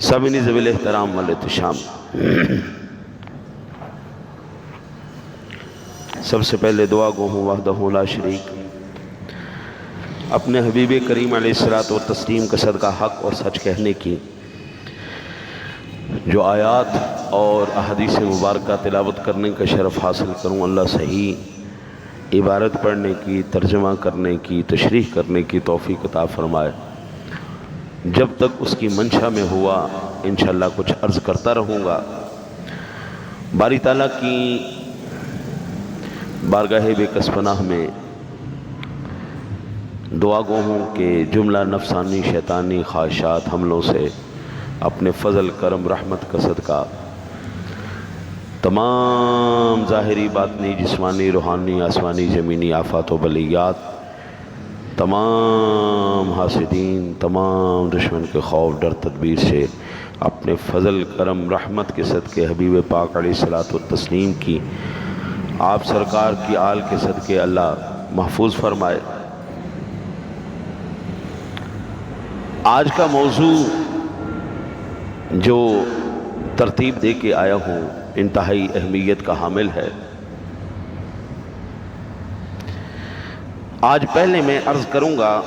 سامعین ذویل احترام والاحتشام، سب سے پہلے دعا گو ہوں وحدہ لا شریک اپنے حبیب کریم علیہ الصلوۃ والتسلیم کا صدقہ حق اور سچ کہنے کی جو آیات اور احادیث مبارکہ تلاوت کرنے کا شرف حاصل کروں، اللہ صحیح عبارت پڑھنے کی، ترجمہ کرنے کی، تشریح کرنے کی توفیق عطا فرمائے۔ جب تک اس کی منشا میں ہوا انشاءاللہ کچھ عرض کرتا رہوں گا۔ باری تعالیٰ کی بارگاہ بے کس پناہ میں دعا گو ہوں کہ جملہ نفسانی شیطانی خواہشات حملوں سے اپنے فضل کرم رحمت کا صدقہ تمام ظاہری باطنی جسمانی روحانی آسمانی زمینی آفات و بلیات، تمام حاسدین، تمام دشمن کے خوف ڈر تدبیر سے اپنے فضل کرم رحمت کے صدقے حبیب پاک علیہ الصلوۃ والتسلیم کی آپ سرکار کی آل کے صدقے اللہ محفوظ فرمائے۔ آج کا موضوع جو ترتیب دے کے آیا ہوں انتہائی اہمیت کا حامل ہے۔ آج پہلے میں عرض کروں گا،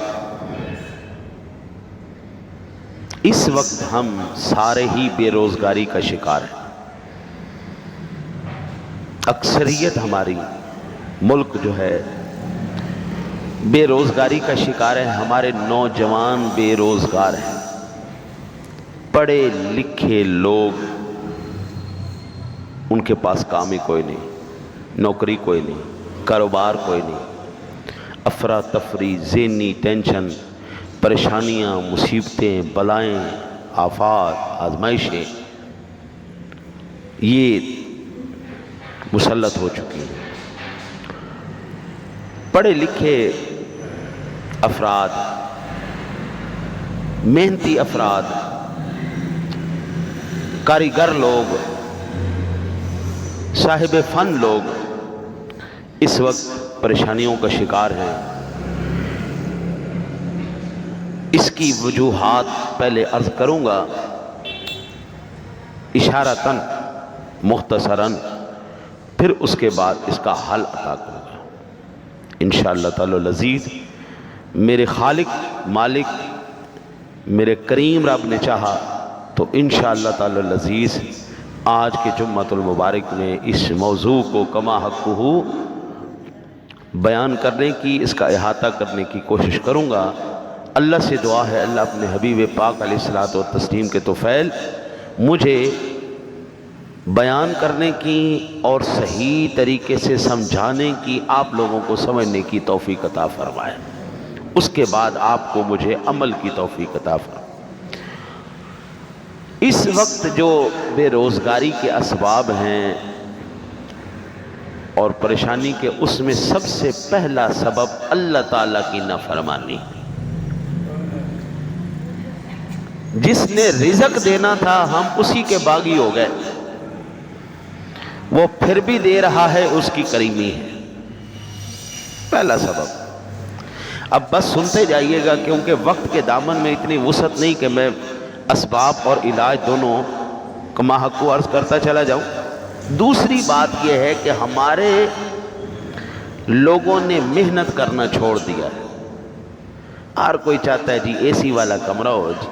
اس وقت ہم سارے ہی بے روزگاری کا شکار ہیں۔ اکثریت ہماری ملک جو ہے بے روزگاری کا شکار ہے۔ ہمارے نوجوان بے روزگار ہیں، پڑھے لکھے لوگ ان کے پاس کام ہی کوئی نہیں، نوکری کوئی نہیں، کاروبار کوئی نہیں، افراتفری، ذہنی ٹینشن، پریشانیاں، مصیبتیں، بلائیں، آفات، آزمائشیں یہ مسلط ہو چکی ہیں۔ پڑھے لکھے افراد، محنتی افراد، کاریگر لوگ، صاحب فن لوگ اس وقت پریشانیوں کا شکار ہیں۔ اس کی وجوہات پہلے عرض کروں گا اشارتاً مختصراً، پھر اس کے بعد اس کا حل عطا کروں گا انشاءاللہ تعالی العزیز۔ میرے خالق مالک میرے کریم رب نے چاہا تو انشاءاللہ تعالی العزیز آج کے جمعۃ المبارک میں اس موضوع کو کما حقہ بیان کرنے کی، اس کا احاطہ کرنے کی کوشش کروں گا۔ اللہ سے دعا ہے اللہ اپنے حبیب پاک علیہ الصلوۃ والتسلیم کے طفیل مجھے بیان کرنے کی اور صحیح طریقے سے سمجھانے کی، آپ لوگوں کو سمجھنے کی توفیق عطا فرمائے۔ اس کے بعد آپ کو مجھے عمل کی توفیق عطا فرمائے۔ اس وقت جو بے روزگاری کے اسباب ہیں اور پریشانی کے، اس میں سب سے پہلا سبب اللہ تعالیٰ کی نافرمانی۔ جس نے رزق دینا تھا ہم اسی کے باغی ہو گئے، وہ پھر بھی دے رہا ہے، اس کی کریمی ہے پہلا سبب۔ اب بس سنتے جائیے گا کیونکہ وقت کے دامن میں اتنی وسعت نہیں کہ میں اسباب اور علاج دونوں کما حق عرض کرتا چلا جاؤں۔ دوسری بات یہ ہے کہ ہمارے لوگوں نے محنت کرنا چھوڑ دیا ہے۔ ہر کوئی چاہتا ہے جی اے سی والا کمرہ ہو، جی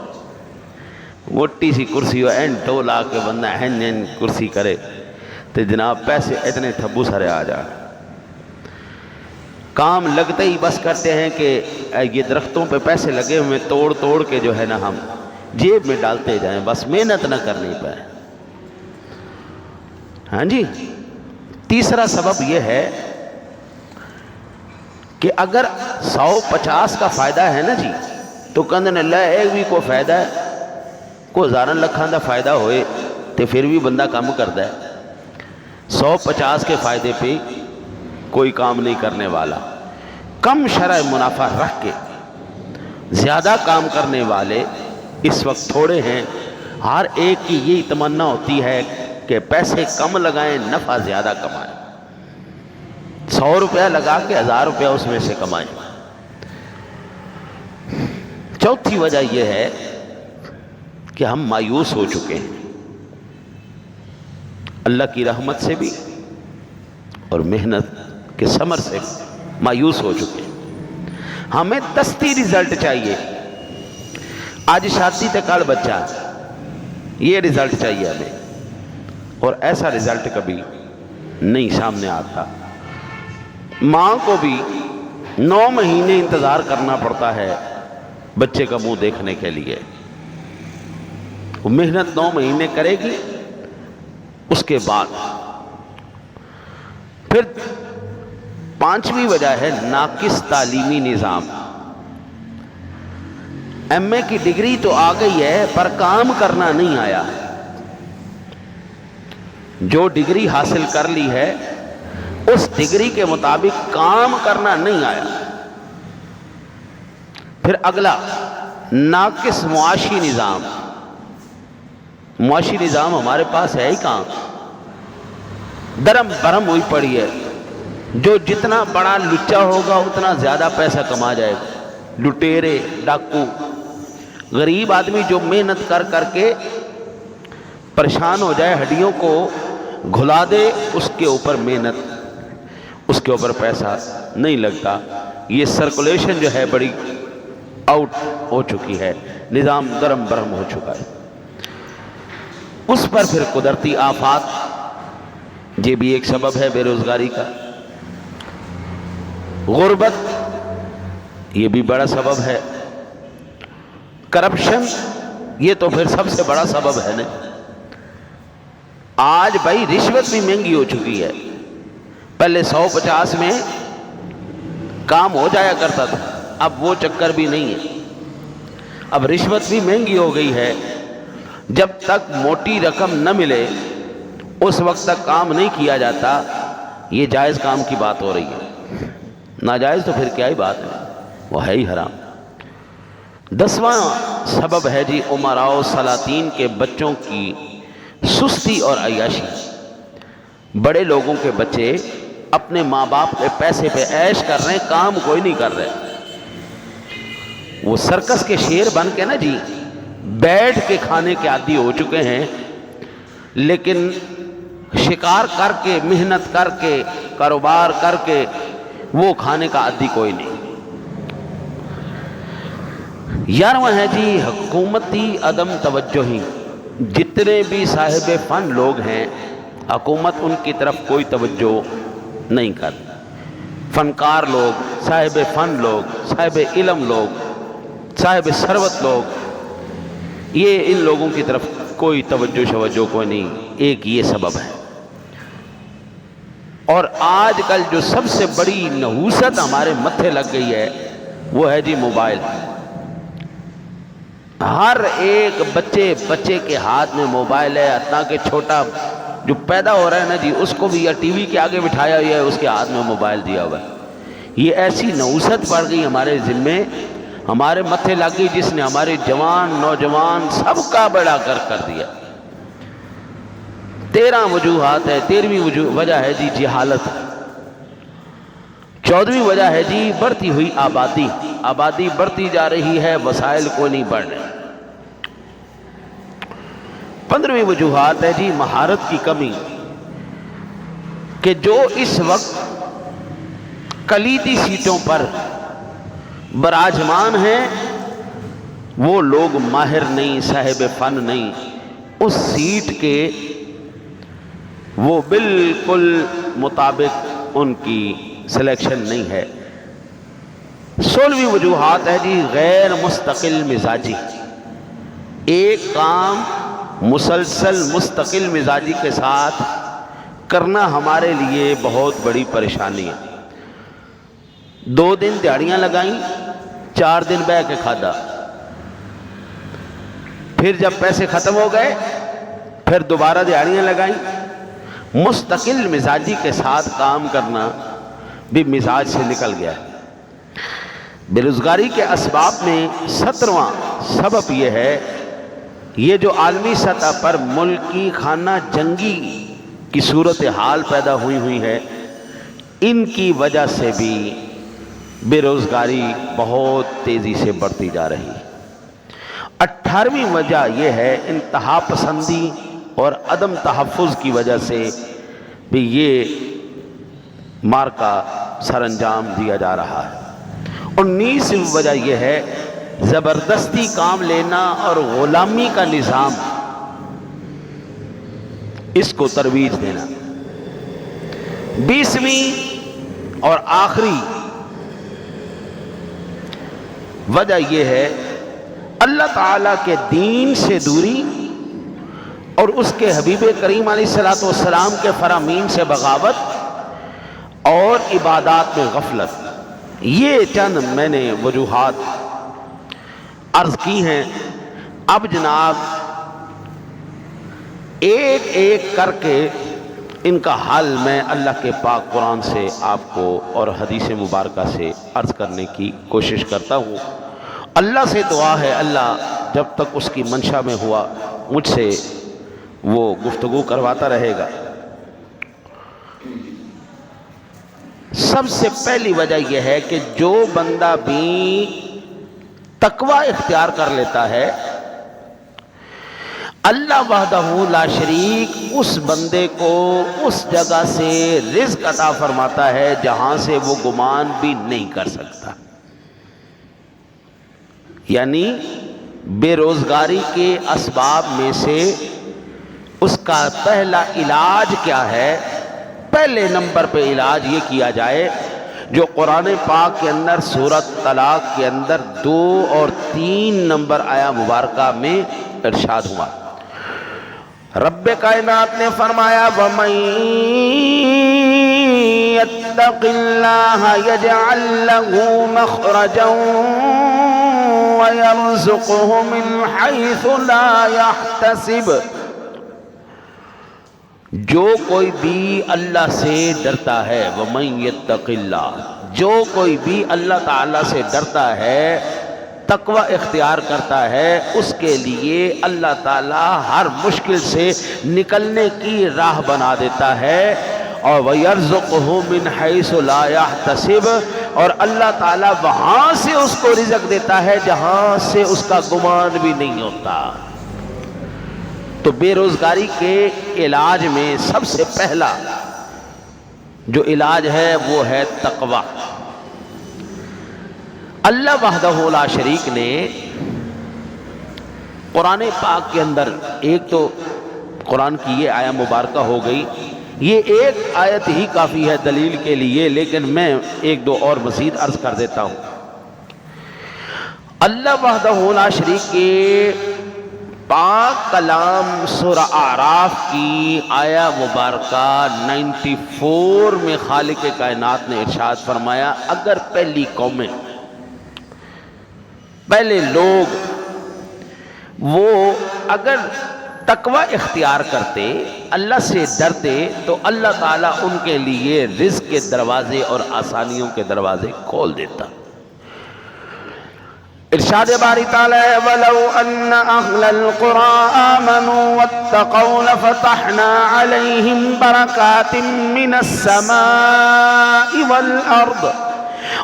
موٹی سی کرسی ہو، این ٹو لا کے بندہ این کرسی کرے تو جناب پیسے اتنے تھبو سارے آ جا۔ کام لگتے ہی بس کرتے ہیں کہ یہ درختوں پہ پیسے لگے ہوئے توڑ توڑ کے جو ہے نا ہم جیب میں ڈالتے جائیں، بس محنت نہ کرنی پائے۔ ہاں جی، تیسرا سبب یہ ہے کہ اگر 150 کا فائدہ ہے نا جی تو کندن اللہ ایک بھی کوئی فائدہ ہے، کوئی ہزاروں لکھاں دا فائدہ ہوئے تو پھر بھی بندہ کام کرتا ہے۔ 150 کے فائدے پہ کوئی کام نہیں کرنے والا۔ کم شرع منافع رکھ کے زیادہ کام کرنے والے اس وقت تھوڑے ہیں۔ ہر ایک کی یہی تمنا ہوتی ہے کہ پیسے کم لگائیں، نفع زیادہ کمائیں، 100 روپیہ لگا کے 1000 روپیہ اس میں سے کمائیں۔ چوتھی وجہ یہ ہے کہ ہم مایوس ہو چکے ہیں اللہ کی رحمت سے بھی اور محنت کے ثمر سے بھی مایوس ہو چکے ہیں۔ ہمیں دستی رزلٹ چاہیے، آج شادی تکال بچہ یہ رزلٹ چاہیے ہمیں، اور ایسا رزلٹ کبھی نہیں سامنے آتا۔ ماں کو بھی 9 مہینے انتظار کرنا پڑتا ہے بچے کا منہ دیکھنے کے لیے، وہ محنت 9 مہینے کرے گی، اس کے بعد پھر 5ویں وجہ ہے ناقص تعلیمی نظام۔ ایم اے کی ڈگری تو آ گئی ہے پر کام کرنا نہیں آیا، جو ڈگری حاصل کر لی ہے اس ڈگری کے مطابق کام کرنا نہیں آیا۔ پھر اگلا ناقص معاشی نظام۔ معاشی نظام ہمارے پاس ہے ہی کہاں، درم برہم ہوئی پڑی ہے، جو جتنا بڑا لچا ہوگا اتنا زیادہ پیسہ کما جائے گا۔ لٹیرے، ڈاکو، غریب آدمی جو محنت کر کر کے پریشان ہو جائے، ہڈیوں کو گھلا دے، اس کے اوپر محنت، اس کے اوپر پیسہ نہیں لگتا۔ یہ سرکولیشن جو ہے بڑی آؤٹ ہو چکی ہے، نظام درم برہم ہو چکا ہے۔ اس پر پھر قدرتی آفات، یہ بھی ایک سبب ہے بے روزگاری کا۔ غربت، یہ بھی بڑا سبب ہے۔ کرپشن، یہ تو پھر سب سے بڑا سبب ہے نا۔ آج بھائی رشوت بھی مہنگی ہو چکی ہے، پہلے 150 میں کام ہو جایا کرتا تھا، اب وہ چکر بھی نہیں ہے، اب رشوت بھی مہنگی ہو گئی ہے۔ جب تک موٹی رقم نہ ملے اس وقت تک کام نہیں کیا جاتا۔ یہ جائز کام کی بات ہو رہی ہے، ناجائز تو پھر کیا ہی بات ہے، وہ ہے ہی حرام۔ 10واں سبب ہے جی امراء و سلاطین کے بچوں کی سستی اور عیاشی۔ بڑے لوگوں کے بچے اپنے ماں باپ کے پیسے پہ عیش کر رہے ہیں، کام کوئی نہیں کر رہے۔ وہ سرکس کے شیر بن کے نا جی بیٹھ کے کھانے کے عادی ہو چکے ہیں، لیکن شکار کر کے، محنت کر کے، کاروبار کر کے وہ کھانے کا عادی کوئی نہیں۔ 11واں ہے جی حکومتی عدم توجہی۔ جتنے بھی صاحب فن لوگ ہیں، حکومت ان کی طرف کوئی توجہ نہیں کرتی۔ فنکار لوگ، صاحب فن لوگ، صاحب علم لوگ، صاحب ثروت لوگ، یہ ان لوگوں کی طرف کوئی توجہ کوئی نہیں۔ ایک یہ سبب ہے۔ اور آج کل جو سب سے بڑی نحوست ہمارے متھے لگ گئی ہے وہ ہے جی موبائل۔ ہر ایک بچے کے ہاتھ میں موبائل ہے، حتیٰ کہ چھوٹا جو پیدا ہو رہا ہے نا جی اس کو بھی یا ٹی وی کے آگے بٹھایا ہوا ہے، اس کے ہاتھ میں موبائل دیا ہوا ہے۔ یہ ایسی نحوست پڑ گئی ہمارے ذمے، ہمارے متھے لگ گئی، جس نے ہمارے جوان نوجوان سب کا بیڑا غرق کر دیا۔ 13 وجوہات ہے۔ 13ویں وجہ ہے جی جہالت۔ 14ویں وجہ ہے جی بڑھتی ہوئی آبادی۔ آبادی بڑھتی جا رہی ہے، وسائل کو نہیں بڑھ رہے۔ 15ویں وجوہات ہے جی مہارت کی کمی، کہ جو اس وقت کلیدی سیٹوں پر براجمان ہیں وہ لوگ ماہر نہیں، صاحب فن نہیں، اس سیٹ کے وہ بالکل مطابق ان کی سلیکشن نہیں ہے۔ 16ویں وجوہات ہے جی غیر مستقل مزاجی۔ ایک کام مسلسل مستقل مزاجی کے ساتھ کرنا ہمارے لیے بہت بڑی پریشانی ہے۔ 2 دن دیہڑیاں لگائیں، 4 دن بہ کے کھادا، پھر جب پیسے ختم ہو گئے پھر دوبارہ دیہڑیاں لگائیں۔ مستقل مزاجی کے ساتھ کام کرنا بھی مزاج سے نکل گیا ہے۔ بے روزگاری کے اسباب میں 17واں سبب یہ ہے، یہ جو عالمی سطح پر ملکی خانہ جنگی کی صورتحال پیدا ہوئی ہے، ان کی وجہ سے بھی بے روزگاری بہت تیزی سے بڑھتی جا رہی ہے۔ 18ویں وجہ یہ ہے انتہا پسندی اور عدم تحفظ کی وجہ سے بھی یہ مار کا سر انجام دیا جا رہا ہے۔ 19ویں وجہ یہ ہے زبردستی کام لینا اور غلامی کا نظام، اس کو ترویج دینا۔ 20ویں اور آخری وجہ یہ ہے اللہ تعالیٰ کے دین سے دوری اور اس کے حبیب کریم علیہ السلام کے فرامین سے بغاوت اور عبادات میں غفلت۔ یہ چند میں نے وجوہات عرض کی ہیں۔ اب جناب ایک ایک کر کے ان کا حل میں اللہ کے پاک قرآن سے آپ کو اور حدیث مبارکہ سے عرض کرنے کی کوشش کرتا ہوں۔ اللہ سے دعا ہے اللہ جب تک اس کی منشا میں ہوا مجھ سے وہ گفتگو کرواتا رہے گا۔ سب سے پہلی وجہ یہ ہے کہ جو بندہ بھی تقوی اختیار کر لیتا ہے، اللہ وحدہ لا شریک اس بندے کو اس جگہ سے رزق عطا فرماتا ہے جہاں سے وہ گمان بھی نہیں کر سکتا۔ یعنی بے روزگاری کے اسباب میں سے اس کا پہلا علاج کیا ہے؟ پہلے نمبر پہ علاج یہ کیا جائے جو قرآن پاک کے اندر سورۃ طلاق کے اندر 2 اور 3 نمبر آیا مبارکہ میں ارشاد ہوا۔ رب کائنات نے فرمایا وَمَن يَتَّقِ اللَّهَ يَجْعَل لَّهُ مَخْرَجًا وَيَرْزُقْهُ مِنْ حَيْثُ لَا يَحْتَسِبُ۔ جو کوئی بھی اللہ سے ڈرتا ہے، وَمَن يَتَّقِ اللَّهَ، جو کوئی بھی اللہ تعالیٰ سے ڈرتا ہے، تقوی اختیار کرتا ہے، اس کے لیے اللہ تعالیٰ ہر مشکل سے نکلنے کی راہ بنا دیتا ہے، اور وَيَرْزُقْهُ مِنْ حَيْثُ لَا يَحْتَسِبُ، اور اللہ تعالیٰ وہاں سے اس کو رزق دیتا ہے جہاں سے اس کا گمان بھی نہیں ہوتا۔ تو بے روزگاری کے علاج میں سب سے پہلا جو علاج ہے وہ ہے تقوی۔ اللہ وحدہ لا شریک نے قرآن پاک کے اندر، ایک تو قرآن کی یہ آیت مبارکہ ہو گئی، یہ ایک آیت ہی کافی ہے دلیل کے لیے، لیکن میں ایک دو اور مزید عرض کر دیتا ہوں۔ اللہ وحدہ لا شریک کے پاک کلام سورہ اعراف کی آیا مبارکہ 94 میں خالق کائنات نے ارشاد فرمایا اگر پہلی قومیں، پہلے لوگ وہ اگر تقوی اختیار کرتے، اللہ سے ڈرتے، تو اللہ تعالیٰ ان کے لیے رزق کے دروازے اور آسانیوں کے دروازے کھول دیتا۔ ارشاد باری تعالیٰ ہے وَلَوْ أَنَّ أَهْلَ الْقُرَىٰ آمَنُوا وَاتَّقَوْا لَفَتَحْنَا عَلَيْهِمْ بَرَكَاتٍ مِّنَ السَّمَاءِ وَالْأَرْضِ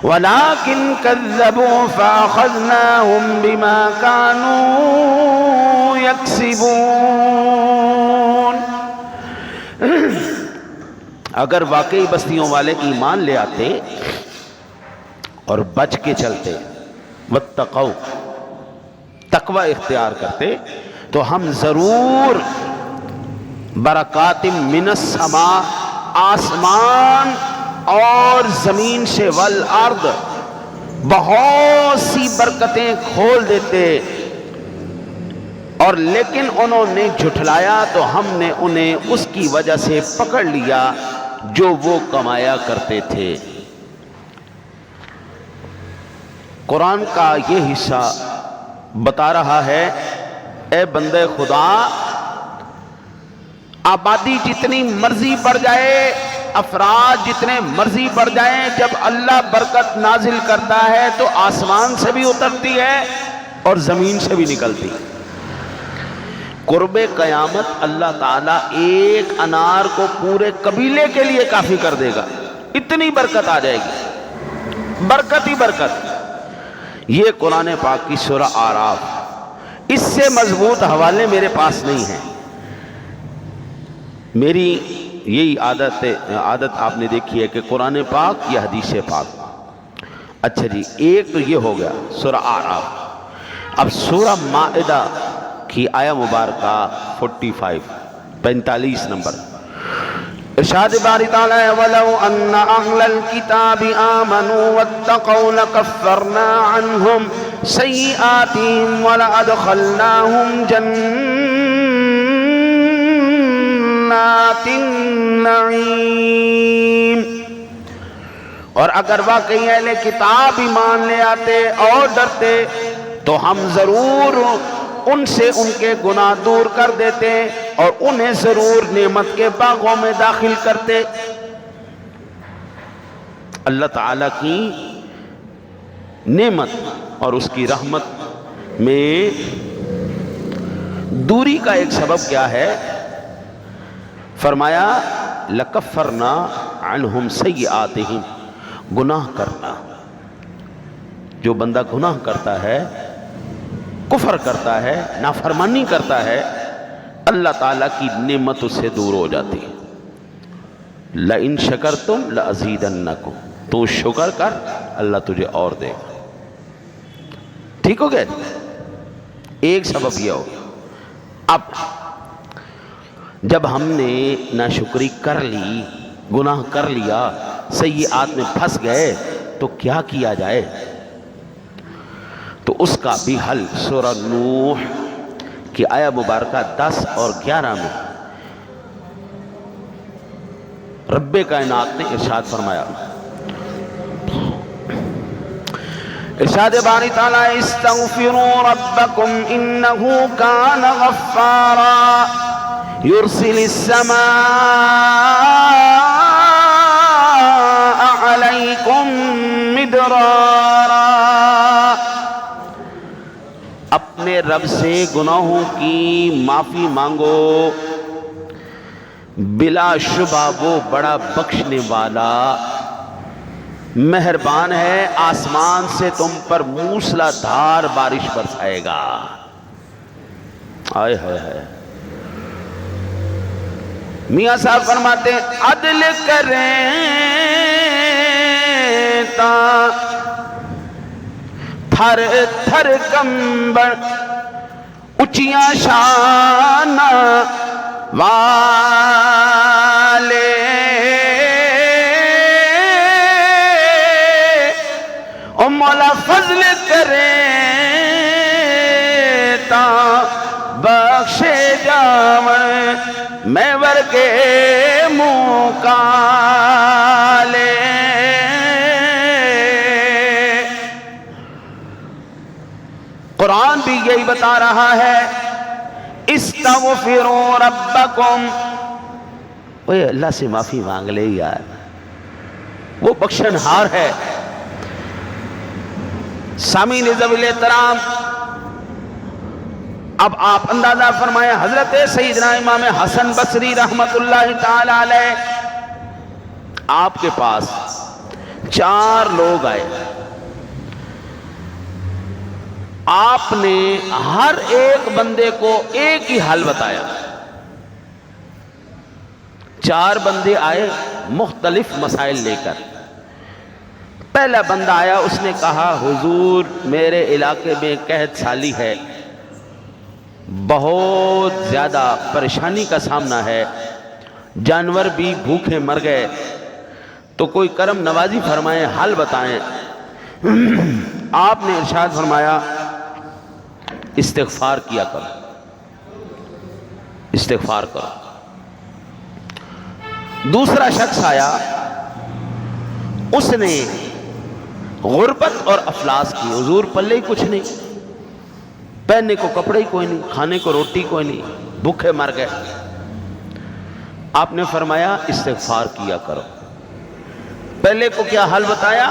وَلَٰكِن كَذَّبُوا فَأَخَذْنَاهُمْ بِمَا كَانُوا يَكْسِبُونَ۔ اگر واقعی بستیوں والے ایمان لے آتے اور بچ کے چلتے، واتقوا، تقوی اختیار کرتے، تو ہم ضرور برکات من السماء، آسمان اور زمین سے، والارض، بہت سی برکتیں کھول دیتے، اور لیکن انہوں نے جھٹلایا تو ہم نے انہیں اس کی وجہ سے پکڑ لیا جو وہ کمایا کرتے تھے۔ قرآن کا یہ حصہ بتا رہا ہے اے بندے خدا، آبادی جتنی مرضی بڑھ جائے، افراد جتنے مرضی بڑھ جائیں، جب اللہ برکت نازل کرتا ہے تو آسمان سے بھی اترتی ہے اور زمین سے بھی نکلتی۔ قرب قیامت اللہ تعالیٰ ایک انار کو پورے قبیلے کے لیے کافی کر دے گا، اتنی برکت آ جائے گی، برکت ہی برکت۔ یہ قرآن پاک کی سورہ اعراف اس سے مضبوط حوالے میرے پاس نہیں ہیں. میری یہی عادت آپ نے دیکھی ہے کہ قرآن پاک یا حدیث پاک. اچھا جی، ایک تو یہ ہو گیا سورہ اعراف. اب سورہ مائدہ کی آیہ مبارکہ 45 نمبر. ارشاد باری تعالیٰ ہے وَلَوْ أَنَّ أَهْلَ الْكِتَابِ آمَنُوا وَاتَّقَوْا لَكَفَّرْنَا عَنْهُمْ سَيِّئَاتِهِمْ وَلَأَدْخَلْنَاهُمْ جَنَّاتِ النَّعِيمِ. اور اگر واقعی اہل کتاب ایمان لے آتے اور ڈرتے تو ہم ضرور ان سے ان کے گناہ دور کر دیتے اور انہیں ضرور نعمت کے باغوں میں داخل کرتے. اللہ تعالیٰ کی نعمت اور اس کی رحمت میں دوری کا ایک سبب کیا ہے؟ فرمایا لَكَفَّرْنَا عَنْهُمْ سَيِّئَاتِهِمْ. گناہ کرنا، جو بندہ گناہ کرتا ہے، کفر کرتا ہے، نافرمانی کرتا ہے، اللہ تعالیٰ کی نعمت اس سے دور ہو جاتی ہے. لَإِن شَكَرْتُمْ لَأَزِيدَنَّكُمْ. تو شکر کر، اللہ تجھے اور دے گا. ٹھیک ہو گیا؟ ایک سبب یہ ہو. اب جب ہم نے ناشکری کر لی، گناہ کر لیا، سیئات میں پھنس گئے، تو کیا کیا جائے؟ تو اس کا بھی حل سورہ نوح کی آیہ مبارکہ 10 اور 11 میں رب کائنات نے ارشاد فرمایا. ارشاد باری تعالیٰ استغفروا ربکم انہ کان غفارا یرسل السماء علیکم مدرارا. اپنے رب سے گناہوں کی معافی مانگو، بلا شبہ وہ بڑا بخشنے والا مہربان ہے، آسمان سے تم پر موسلا دھار بارش برسائے گا. آئے ہائے ہائے. میاں صاحب فرماتے ہیں عدل کریں تا تھر تھر کمبر اچیاں شان والے او مولا فضل کریں تا بخشے جاون میں ورگے منہ کالے. قرآن بھی یہی بتا رہا ہے استغفروا ربکم. اوہ اللہ سے معافی مانگ لے یار، وہ بخشنہار ہے. سامعین ذوی الاحترام، اب آپ اندازہ فرمائیں حضرت سیدنا امام حسن بصری رحمت اللہ تعالی علیہ، آپ کے پاس 4 لوگ آئے. آپ نے ہر ایک بندے کو ایک ہی حل بتایا. 4 بندے آئے مختلف مسائل لے کر. پہلا بندہ آیا، اس نے کہا حضور میرے علاقے میں قحط سالی ہے، بہت زیادہ پریشانی کا سامنا ہے، جانور بھی بھوکے مر گئے، تو کوئی کرم نوازی فرمائیں، حل بتائیں. آپ نے ارشاد فرمایا استغفار کیا کرو، استغفار کرو. دوسرا شخص آیا، اس نے غربت اور افلاس کی. حضور پلے ہی کچھ نہیں، پہننے کو کپڑے ہی کوئی نہیں، کھانے کو روٹی کوئی نہیں، بھوکے مر گئے. آپ نے فرمایا استغفار کیا کرو. پہلے کو کیا حل بتایا؟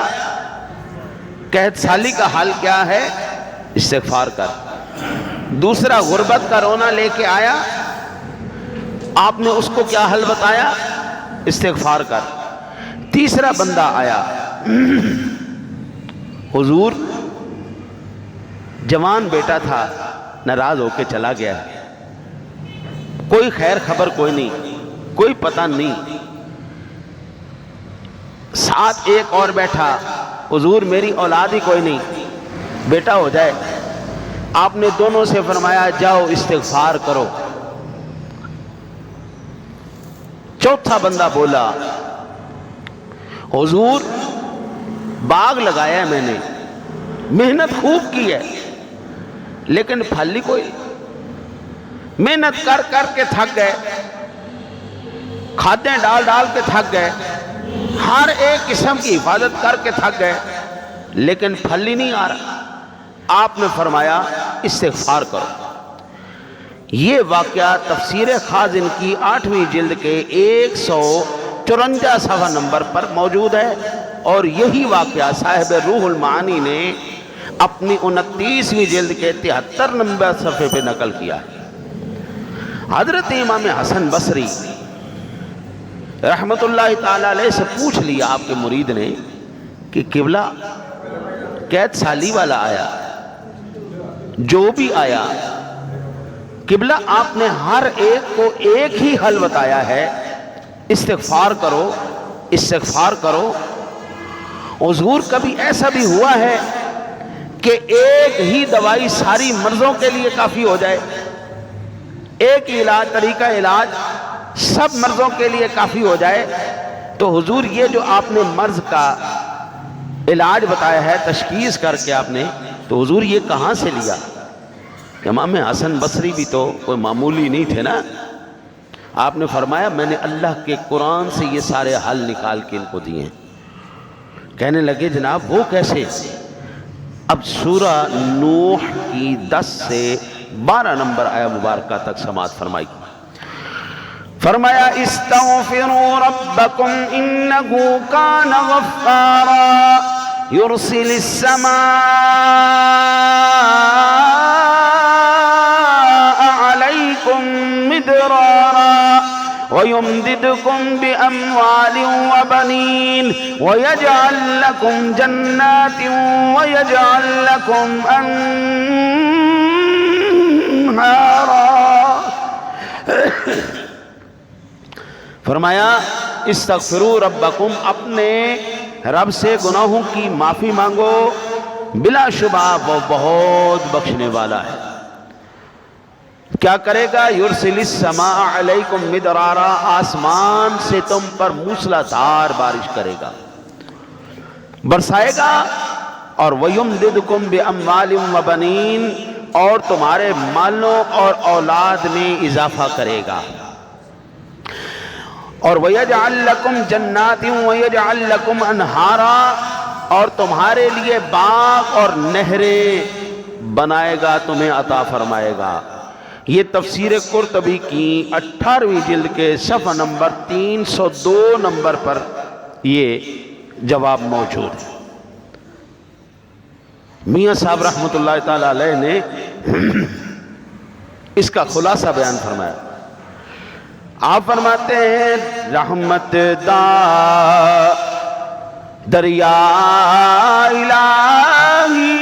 قحط سالی کا حل کیا ہے؟ استغفار کر. دوسرا غربت کا رونا لے کے آیا، آپ نے اس کو کیا حل بتایا؟ استغفار کر. تیسرا بندہ آیا، حضور جوان بیٹا تھا، ناراض ہو کے چلا گیا ہے، کوئی خیر خبر کوئی نہیں، کوئی پتہ نہیں۔ ساتھ ایک اور بیٹھا، حضور میری اولاد ہی کوئی نہیں، بیٹا ہو جائے۔ آپ نے دونوں سے فرمایا جاؤ استغفار کرو۔ چوتھا بندہ بولا حضور باغ لگایا ہے میں نے، محنت خوب کی ہے، لیکن پھل ہی کوئی، محنت کر کر کے تھک گئے، کھادیں ڈال ڈال کے تھک گئے، ہر ایک قسم کی حفاظت کر کے تھک گئے، لیکن پھل ہی نہیں آ رہا۔ آپ نے فرمایا استغفار کرو۔ یہ واقعہ تفسیر خازن کی 8ویں جلد کے 154 صفحہ نمبر پر موجود ہے، اور یہی واقعہ صاحب روح المعانی نے اپنی 29ویں جلد کے 73 نمبر صفحے پہ نقل کیا ہے۔ حضرت امام حسن بصری رحمت اللہ تعالیٰ علیہ سے پوچھ لیا آپ کے مرید نے کہ قبلہ قید سالی والا آیا، جو بھی آیا، قبلہ آپ نے ہر ایک کو ایک ہی حل بتایا ہے، استغفار کرو استغفار کرو۔ حضور کبھی ایسا بھی ہوا ہے کہ ایک ہی دوائی ساری مرضوں کے لیے کافی ہو جائے، ایک ہی علاج، طریقہ علاج سب مرضوں کے لیے کافی ہو جائے؟ تو حضور یہ جو آپ نے مرض کا علاج بتایا ہے تشخیص کر کے آپ نے، تو حضور یہ کہاں سے لیا؟ امام حسن بصری بھی تو کوئی معمولی نہیں تھے نا۔ آپ نے فرمایا میں نے اللہ کے قرآن سے یہ سارے حل نکال کے ان کو دیے ہیں۔ کہنے لگے جناب وہ کیسے؟ اب سورہ نوح کی 10 سے 12 نمبر آیہ مبارکہ تک سماعت فرمائی۔ فرمایا استغفروا ربکم انہ کان غفارا یرسل السماء علیکم مدرارا وَيُمْدِدْكُمْ بِأَمْوَالٍ وَبَنِينَ وَيَجْعَلْ لَكُمْ جَنَّاتٍ وَيَجْعَلْ لَكُمْ أَنْهَارًا۔ فرمایا استغفروا ربکم، اپنے رب سے گناہوں کی معافی مانگو، بلا شبہ وہ بہت بخشنے والا ہے۔ کیا کرے گا؟ یرسل السماء علیکم مدرارا، آسمان سے تم پر موسلا دھار بارش کرے گا، برسائے گا، اور وَيُمْدِدْكُمْ بِأَمْوَالٍ وَبَنِينَ، اور تمہارے مالوں اور اولاد میں اضافہ کرے گا، اور وَيَجْعَلْ لَكُمْ جَنَّاتٍ وَيَجْعَلْ لَكُمْ أَنْهَارًا، اور تمہارے لیے باغ اور نہریں بنائے گا، تمہیں عطا فرمائے گا۔ یہ تفسیر قرطبی کی 18ویں جلد کے صفحہ نمبر 302 نمبر پر یہ جواب موجود ہے۔ میاں صاحب رحمت اللہ تعالیٰ علیہ نے اس کا خلاصہ بیان فرمایا۔ آپ فرماتے ہیں رحمت دا دریا الہی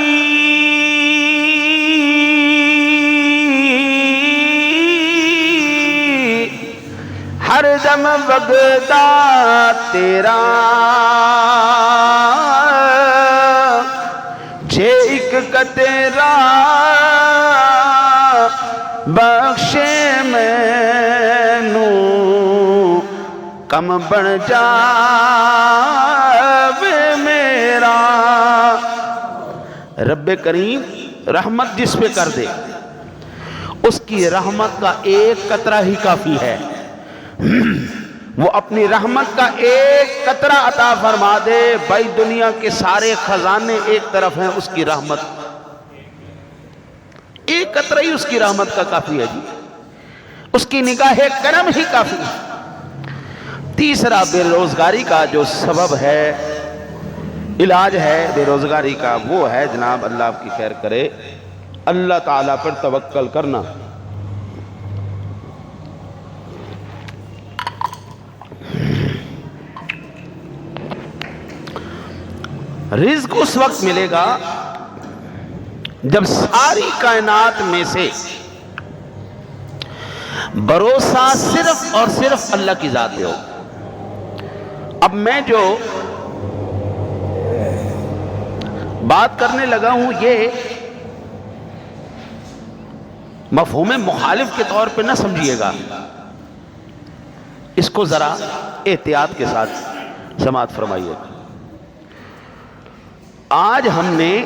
ہر دم وگدا تیرا، جے ایک قطرہ بخشے مینوں کم بن جاوے میرا۔ رب کریم رحمت جس پہ کر دے اس کی رحمت کا ایک قطرہ ہی کافی ہے، وہ اپنی رحمت کا ایک قطرہ عطا فرما دے، بھائی دنیا کے سارے خزانے ایک طرف ہیں، اس کی رحمت ایک قطرہ ہی اس کی رحمت کا کافی ہے جی، اس کی نگاہ کرم ہی کافی ہے۔ تیسرا بے روزگاری کا جو سبب ہے، علاج ہے بے روزگاری کا، وہ ہے جناب اللہ آپ کی خیر کرے، اللہ تعالیٰ پر توکل کرنا۔ رزق اس وقت ملے گا جب ساری کائنات میں سے بھروسہ صرف اور صرف اللہ کی ذات پہ ہو. اب میں جو بات کرنے لگا ہوں یہ مفہوم مخالف کے طور پہ نہ سمجھیے گا، اس کو ذرا احتیاط کے ساتھ سماعت فرمائیے. آج ہم نے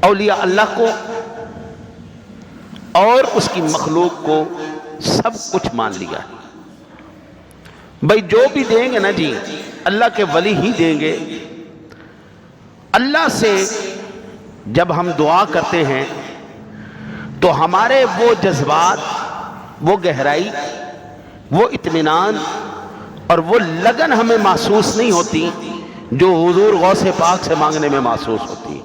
اولیاء اللہ کو اور اس کی مخلوق کو سب کچھ مان لیا. بھائی جو بھی دیں گے نا جی اللہ کے ولی ہی دیں گے. اللہ سے جب ہم دعا کرتے ہیں تو ہمارے وہ جذبات، وہ گہرائی، وہ اطمینان اور وہ لگن ہمیں محسوس نہیں ہوتی جو حضور غوث پاک سے مانگنے میں محسوس ہوتی ہے.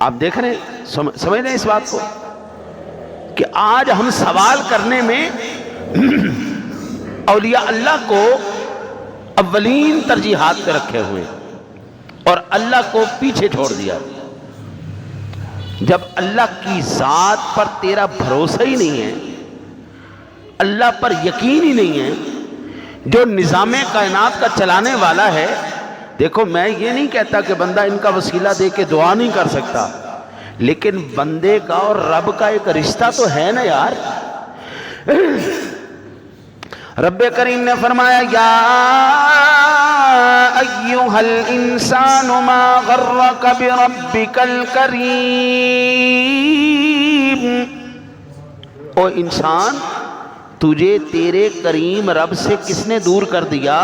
آپ دیکھ رہے ہیں، سمجھ رہے ہیں اس بات کو کہ آج ہم سوال کرنے میں اولیاء اللہ کو اولین ترجیحات پہ رکھے ہوئے اور اللہ کو پیچھے چھوڑ دیا. جب اللہ کی ذات پر تیرا بھروسہ ہی نہیں ہے، اللہ پر یقین ہی نہیں ہے، جو نظام کائنات کا چلانے والا ہے. دیکھو میں یہ نہیں کہتا کہ بندہ ان کا وسیلہ دے کے دعا نہیں کر سکتا، لیکن بندے کا اور رب کا ایک رشتہ تو ہے نا یار. رب کریم نے فرمایا یا ایھا الانسان ما غرک بربک الکریم. او انسان، تجھے تیرے کریم رب سے کس نے دور کر دیا؟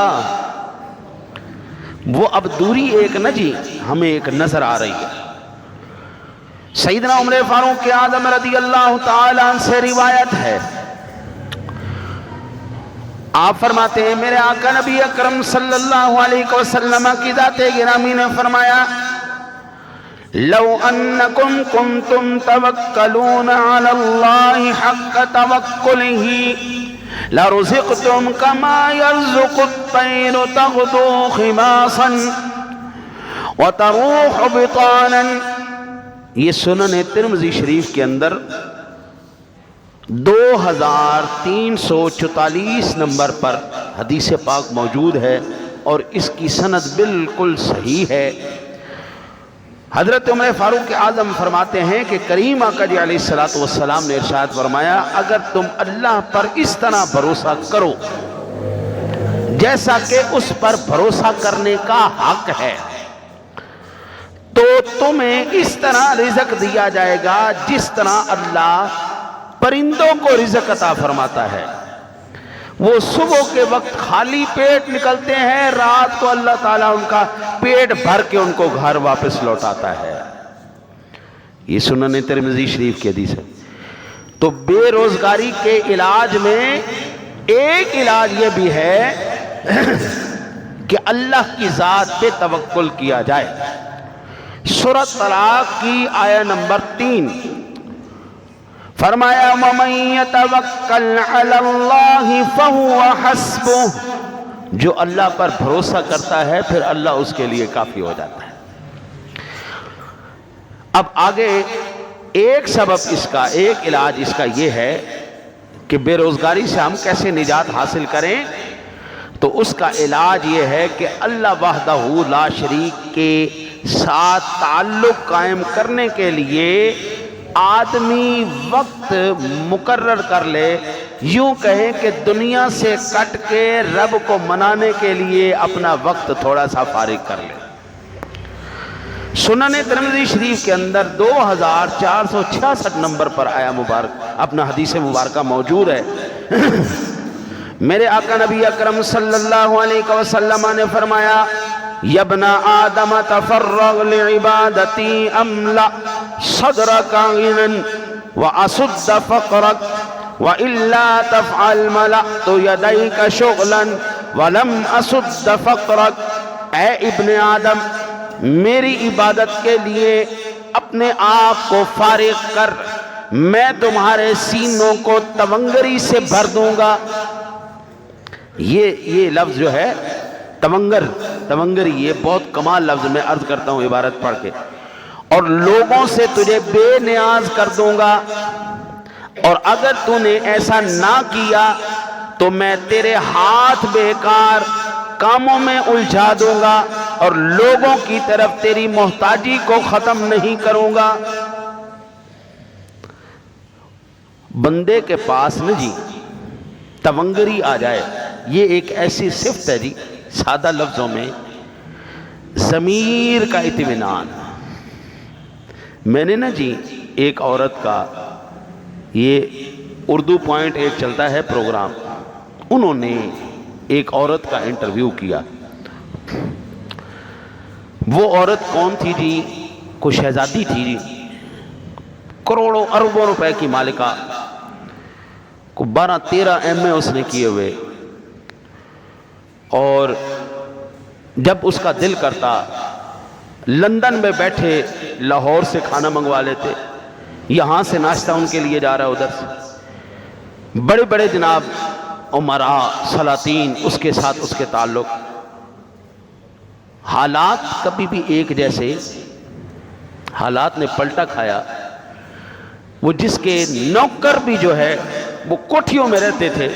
وہ اب دوری ایک نہ جی ہمیں ایک نظر آ رہی ہے. سیدنا عمر فاروق اعظم رضی اللہ تعالی عنہ سے روایت ہے، آپ فرماتے ہیں میرے آقا نبی اکرم صلی اللہ علیہ وسلم کی ذات گرامی نے فرمایا لو انکم کنتم توکلون علی اللہ حق توکلہ لرزقتم کما یرزق الطیر تغدو خماصا وتروح بطانا. یہ سنن ترمذی شریف کے اندر 2344 نمبر پر حدیث پاک موجود ہے اور اس کی سند بالکل صحیح ہے. حضرت عمر فاروق اعظم فرماتے ہیں کہ کریم آقا جی علیہ السلام نے ارشاد فرمایا اگر تم اللہ پر اس طرح بھروسہ کرو جیسا کہ اس پر بھروسہ کرنے کا حق ہے تو تمہیں اس طرح رزق دیا جائے گا جس طرح اللہ پرندوں کو رزق عطا فرماتا ہے. وہ صبح کے وقت خالی پیٹ نکلتے ہیں، رات کو اللہ تعالیٰ ان کا پیٹ بھر کے ان کو گھر واپس لوٹاتا ہے. یہ سنن ترمذی شریف کی حدیث ہے. تو بے روزگاری کے علاج میں ایک علاج یہ بھی ہے کہ اللہ کی ذات پہ توکل کیا جائے. سورۃ طلاق کی آیہ نمبر 3 فرمایا وَمَن يَتَوَکَّلْ عَلَى اللَّهِ فَهُوَ حَسْبُهُ. جو اللہ پر بھروسہ کرتا ہے پھر اللہ اس کے لیے کافی ہو جاتا ہے. اب آگے ایک سبب اس کا، ایک علاج اس کا یہ ہے کہ بے روزگاری سے ہم کیسے نجات حاصل کریں. تو اس کا علاج یہ ہے کہ اللہ وحدہ لا شریک کے ساتھ تعلق قائم کرنے کے لیے آدمی وقت مقرر کر لے. یوں کہیں کہ دنیا سے کٹ کے رب کو منانے کے لیے اپنا وقت تھوڑا سا فارغ کر لے. سنن ترمذی شریف کے اندر 2466 نمبر پر آیا مبارک اپنا حدیث مبارکہ موجود ہے. میرے آقا نبی اکرم صلی اللہ علیہ وسلم نے فرمایا یا ابن آدم تفرغ لعبادتی املأ صدرک غنى واسد فقرک وإلا تفعل ملأت یدیک شغلا ولم اسد فقرک. اے ابن آدم میری عبادت کے لیے اپنے آپ کو فارغ کر، میں تمہارے سینوں کو تونگری سے بھر دوں گا. یہ لفظ جو ہے تونگر تونگری، یہ بہت کمال لفظ میں عرض کرتا ہوں عبارت پڑھ کے، اور لوگوں سے تجھے بے نیاز کر دوں گا، اور اگر تو نے ایسا نہ کیا تو میں تیرے ہاتھ بیکار کاموں میں الجھا دوں گا اور لوگوں کی طرف تیری محتاجی کو ختم نہیں کروں گا۔ بندے کے پاس نا جی تونگری آ جائے، یہ ایک ایسی صفت ہے جی، سادہ لفظوں میں ضمیر کا اطمینان۔ میں نے نا جی ایک عورت کا، یہ اردو پوائنٹ ایک چلتا ہے پروگرام، انہوں نے ایک عورت کا انٹرویو کیا۔ وہ عورت کون تھی جی؟ کوئی شہزادی تھی جی، کروڑوں اربوں روپے کی مالکہ، کو 12-13 ایم اے اس نے کیے ہوئے، اور جب اس کا دل کرتا لندن میں بیٹھے لاہور سے کھانا منگوا لیتے، یہاں سے ناشتہ ان کے لیے جا رہا ادھر سے، بڑے بڑے جناب عمراء سلاطین اس کے ساتھ اس کے تعلق، حالات کبھی بھی ایک جیسے، حالات نے پلٹا کھایا۔ وہ جس کے نوکر بھی جو ہے وہ کوٹھیوں میں رہتے تھے،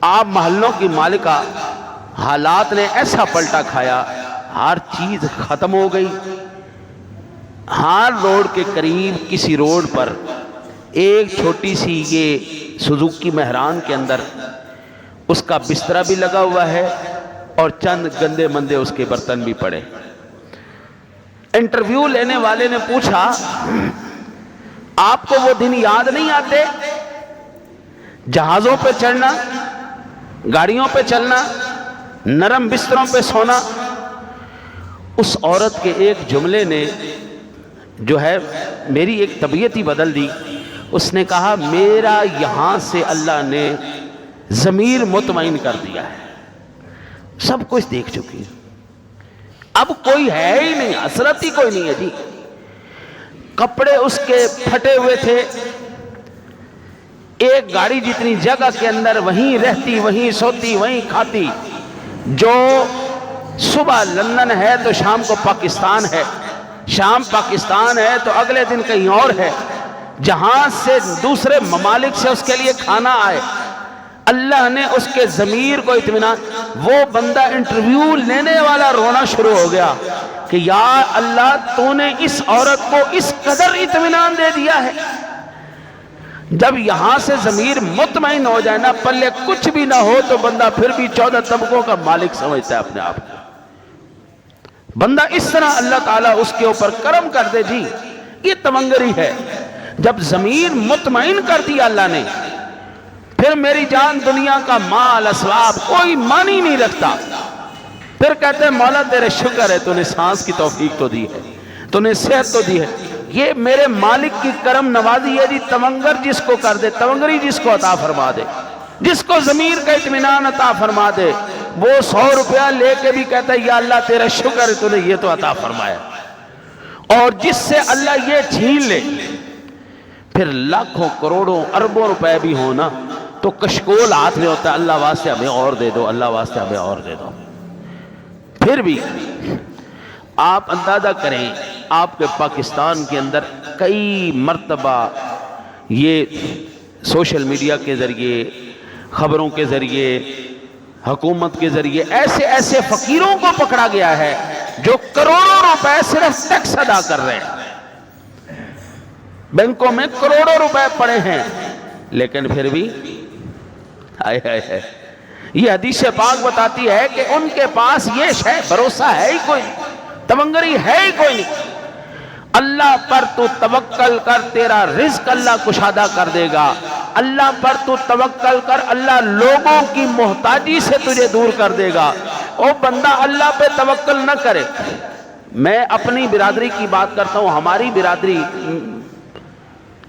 آپ محلوں کی مالکہ، حالات نے ایسا پلٹا کھایا، ہر چیز ختم ہو گئی۔ ہار روڈ کے قریب کسی روڈ پر ایک چھوٹی سی یہ سوزوکی مہران کے اندر اس کا بسترا بھی لگا ہوا ہے اور چند گندے مندے اس کے برتن بھی پڑے۔ انٹرویو لینے والے نے پوچھا، آپ کو وہ دن یاد نہیں آتے جہازوں پہ چڑھنا، گاڑیوں پہ چلنا، نرم بستروں پہ سونا؟ اس عورت کے ایک جملے نے جو ہے میری ایک طبیعت ہی بدل دی۔ اس نے کہا، میرا یہاں سے اللہ نے ضمیر مطمئن کر دیا ہے، سب کچھ دیکھ چکی، اب کوئی ہے ہی نہیں، حسرت ہی کوئی نہیں ہے جی۔ کپڑے اس کے پھٹے ہوئے تھے، ایک گاڑی جتنی جگہ کے اندر وہیں رہتی، وہیں سوتی، وہیں کھاتی، جو صبح لندن ہے تو شام کو پاکستان ہے، شام پاکستان ہے تو اگلے دن کہیں اور ہے، جہاں سے دوسرے ممالک سے اس کے لیے کھانا آئے، اللہ نے اس کے ضمیر کو اطمینان۔ وہ بندہ انٹرویو لینے والا رونا شروع ہو گیا کہ یا اللہ، تو نے اس عورت کو اس قدر اطمینان دے دیا ہے۔ جب یہاں سے ضمیر مطمئن ہو جائے نا، پلے کچھ بھی نہ ہو تو بندہ پھر بھی 14 طبقوں کا مالک سمجھتا ہے اپنے آپ کو۔ بندہ اس طرح اللہ تعالیٰ اس کے اوپر کرم کر دے جی، یہ تونگری ہے۔ جب ضمیر مطمئن کر دیا اللہ نے، پھر میری جان دنیا کا مال اسباب کوئی معنی نہیں رکھتا۔ پھر کہتے ہیں مولا تیرے شکر ہے، تو نے سانس کی توفیق تو دی ہے، تو نے صحت تو دی ہے، یہ میرے مالک کی کرم نوازی ہے جی۔ تونگر جس کو کر دے، تونگری جس کو عطا فرما دے، جس کو ضمیر کا اطمینان عطا فرما دے، وہ 100 روپیہ لے کے بھی کہتا ہے یا اللہ تیرا شکر ہے، تو نے یہ تو عطا فرمایا۔ اور جس سے اللہ یہ چھین لے، پھر لاکھوں کروڑوں اربوں روپے بھی ہونا تو کشکول ہاتھ میں ہوتا ہے، اللہ واسطے ہمیں اور دے دو، اللہ واسطے ہمیں اور دے دو۔ پھر بھی آپ اندازہ کریں، آپ کے پاکستان کے اندر کئی مرتبہ یہ سوشل میڈیا کے ذریعے، خبروں کے ذریعے، حکومت کے ذریعے ایسے ایسے فقیروں کو پکڑا گیا ہے جو کروڑوں روپے صرف ٹیکس ادا کر رہے ہیں، بینکوں میں کروڑوں روپے پڑے ہیں، لیکن پھر بھی یہ حدیث پاک بتاتی ہے کہ ان کے پاس یہ شے بھروسہ ہے ہی کوئی، تونگری ہے ہی کوئی نہیں۔ اللہ پر تو توکل کر، تیرا رزق اللہ کشادہ کر دے گا۔ اللہ پر تو توکل کر، اللہ لوگوں کی محتاجی سے تجھے دور کر دے گا۔ او بندہ اللہ پہ توکل نہ کرے۔ میں اپنی برادری کی بات کرتا ہوں، ہماری برادری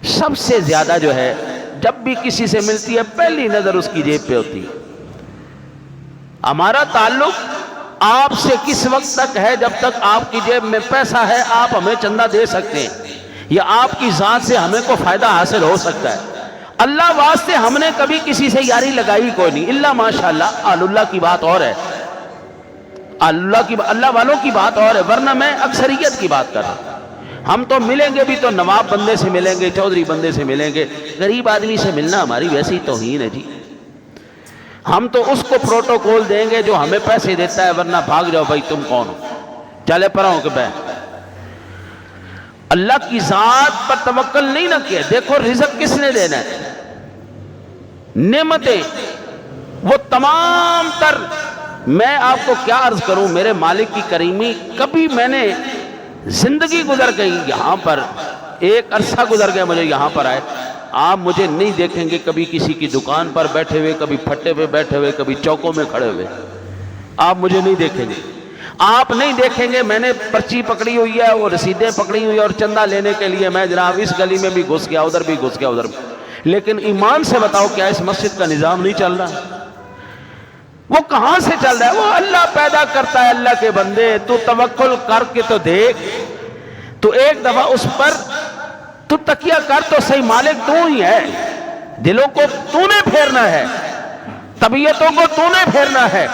سب سے زیادہ جو ہے جب بھی کسی سے ملتی ہے پہلی نظر اس کی جیب پہ ہوتی ہے۔ ہمارا تعلق آپ سے کس وقت تک ہے؟ جب تک آپ کی جیب میں پیسہ ہے آپ ہمیں چندہ دے سکتے ہیں، یا آپ کی ذات سے ہمیں کو فائدہ حاصل ہو سکتا ہے۔ اللہ واسطے ہم نے کبھی کسی سے یاری لگائی کوئی نہیں، الا ماشاءاللہ آل اللہ کی بات اور ہے۔ اللہ والوں کی بات اور ہے، ورنہ میں اکثریت کی بات کر رہا ہوں۔ ہم تو ملیں گے بھی تو نواب بندے سے ملیں گے، چودھری بندے سے ملیں گے، غریب آدمی سے ملنا ہماری ویسی توہین ہے جی۔ ہم تو اس کو پروٹوکول دیں گے جو ہمیں پیسے دیتا ہے، ورنہ بھاگ جاؤ بھائی تم کون ہو، چلے پڑھو کہ بے۔ اللہ کی ذات پر توکل نہیں نہ کیا۔ دیکھو رزق کس نے دینا ہے؟ نعمتیں وہ تمام تر، میں آپ کو کیا عرض کروں، میرے مالک کی کریمی، کبھی میں نے زندگی گزر گئی یہاں پر، ایک عرصہ گزر گیا مجھے یہاں پر آئے، آپ مجھے نہیں دیکھیں گے کبھی کسی کی دکان پر بیٹھے ہوئے، کبھی پھٹے پہ بیٹھے ہوئے، کبھی چوکوں میں کھڑے ہوئے، آپ مجھے نہیں دیکھیں گے۔ آپ نہیں دیکھیں گے میں نے پرچی پکڑی ہوئی ہے، وہ رسیدیں پکڑی ہوئی ہے، اور چندہ لینے کے لیے میں جناب اس گلی میں بھی گھس گیا، ادھر بھی گھس گیا، ادھر بھی۔ لیکن ایمان سے بتاؤ کیا اس مسجد کا نظام نہیں چل رہا؟ وہ کہاں سے چل رہا ہے؟ وہ اللہ پیدا کرتا ہے اللہ کے بندے، تو توکل کر کے تو دیکھ، تو ایک دفعہ اس پر تو تکیہ کر تو صحیح، مالک تو ہی ہے، دلوں کو تو نے پھیرنا ہے، طبیعتوں کو تو نے پھیرنا ہے،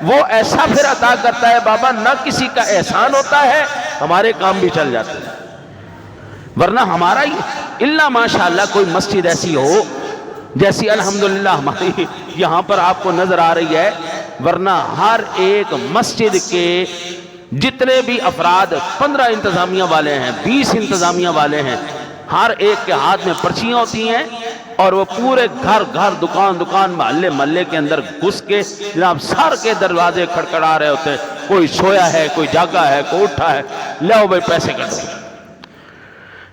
وہ ایسا پھر عطا کرتا ہے بابا، نہ کسی کا احسان ہوتا ہے، ہمارے کام بھی چل جاتے ہیں۔ ورنہ ہمارا اللہ ماشاءاللہ کوئی مسجد ایسی ہو جیسی الحمدللہ ہماری یہاں پر آپ کو نظر آ رہی ہے، ورنہ ہر ایک مسجد کے جتنے بھی افراد 15 انتظامیہ والے ہیں، 20 انتظامیہ والے ہیں، ہر ایک کے ہاتھ میں پرچیاں ہوتی ہیں، اور وہ پورے گھر گھر دکان دکان محلے محلے کے اندر گھس کے جناب سر کے دروازے کھڑکھڑا رہے ہوتے ہیں، کوئی سویا ہے، کوئی جاگا ہے، کوئی اٹھا ہے، لاؤ بھائی پیسے کٹو۔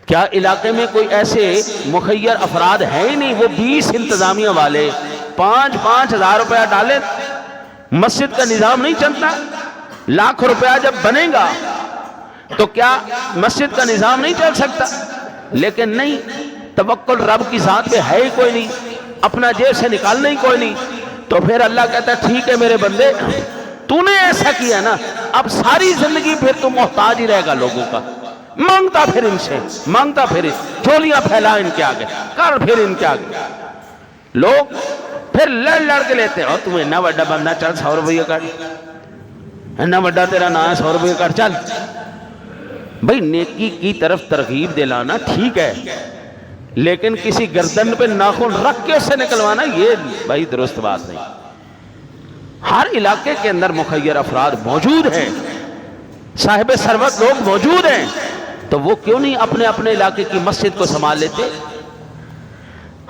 کیا علاقے میں کوئی ایسے مخیر افراد ہیں ہی نہیں؟ وہ 20 انتظامیہ والے 5-5 ہزار روپیہ ڈالے، مسجد کا نظام نہیں چلتا؟ لاکھ روپیہ جب بنے گا تو کیا مسجد کا نظام نہیں چل سکتا؟ لیکن نہیں، توکل رب کی ذات پہ ہے ہی کوئی نہیں، اپنا جیب سے نکالنا ہی کوئی نہیں۔ تو پھر اللہ کہتا ہے ٹھیک ہے میرے بندے، تو نے ایسا کیا نا، اب ساری زندگی پھر تو محتاج ہی رہے گا لوگوں کا، مانگتا پھر ان سے، مانگتا پھر جھولیاں پھیلا ان کے آگے، کر پھر ان کے آگے۔ لوگ پھر لڑ لڑ کے لیتے ہیں، اور تمہیں اتنا بڑا بندہ، چل 100 روپیہ کر، اتنا بڑا تیرا نام ہے، 100 روپیہ کر، چل۔ بھئی نیکی کی طرف ترغیب دلانا ٹھیک ہے، لیکن کسی گردن پہ ناخن رکھ کے اس سے نکلوانا یہ بھائی درست بات نہیں۔ ہر علاقے کے اندر مخیر افراد موجود ہیں، صاحب ثروت لوگ موجود ہیں، تو وہ کیوں نہیں اپنے اپنے علاقے کی مسجد کو سنبھال لیتے؟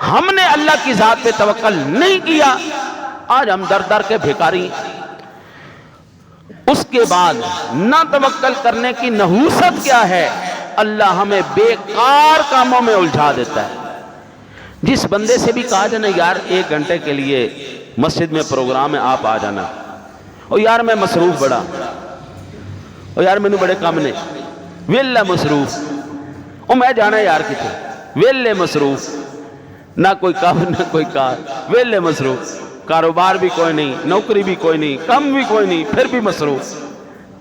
ہم نے اللہ کی ذات پہ توکل نہیں کیا، آج ہم در در کے بھیکاری۔ اس کے بعد نہ توکل کرنے کی نحوست کیا ہے؟ اللہ ہمیں بیکار کاموں میں الجھا دیتا ہے۔ جس بندے سے بھی کہا جانا یار 1 گھنٹے کے لیے مسجد میں پروگرام ہے آپ آ جانا، اور یار میں مصروف بڑا، اور یار مینوں بڑے کام نے، ویلے مصروف، اور میں جانا یار کتے، ویلے مصروف، نہ کوئی کام نہ کوئی کار، ویلے مصروف، کاروبار بھی کوئی نہیں، نوکری بھی کوئی نہیں، کم بھی کوئی نہیں، پھر بھی مصروف۔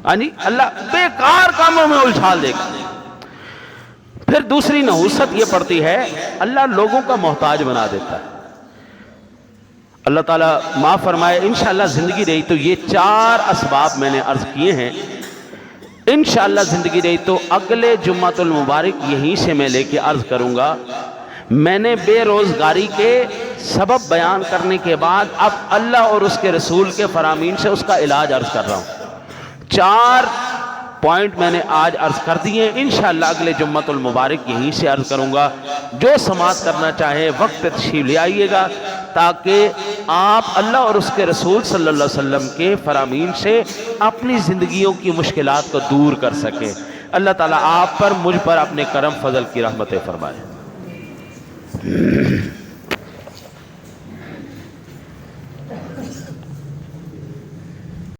ہاں جی، اللہ بیکار کاموں میں الجھال دے گا۔ پھر دوسری نحوست یہ پڑتی ہے، اللہ لوگوں کا محتاج بنا دیتا ہے۔ اللہ تعالیٰ معاف فرمائے، انشاءاللہ زندگی رہی تو یہ 4 اسباب میں نے عرض کیے ہیں، انشاءاللہ زندگی رہی تو اگلے جمعۃ المبارک یہیں سے میں لے کے عرض کروں گا۔ میں نے بے روزگاری کے سبب بیان کرنے کے بعد اب اللہ اور اس کے رسول کے فرامین سے اس کا علاج عرض کر رہا ہوں۔ 4 پوائنٹ میں نے آج عرض کر دیے، انشاءاللہ اگلے جمعۃ المبارک یہیں سے عرض کروں گا۔ جو سماعت کرنا چاہے وقت تشریف لے آئیے گا، تاکہ آپ اللہ اور اس کے رسول صلی اللہ علیہ وسلم کے فرامین سے اپنی زندگیوں کی مشکلات کو دور کر سکیں۔ اللہ تعالیٰ آپ پر مجھ پر اپنے کرم فضل کی رحمتیں فرمائے۔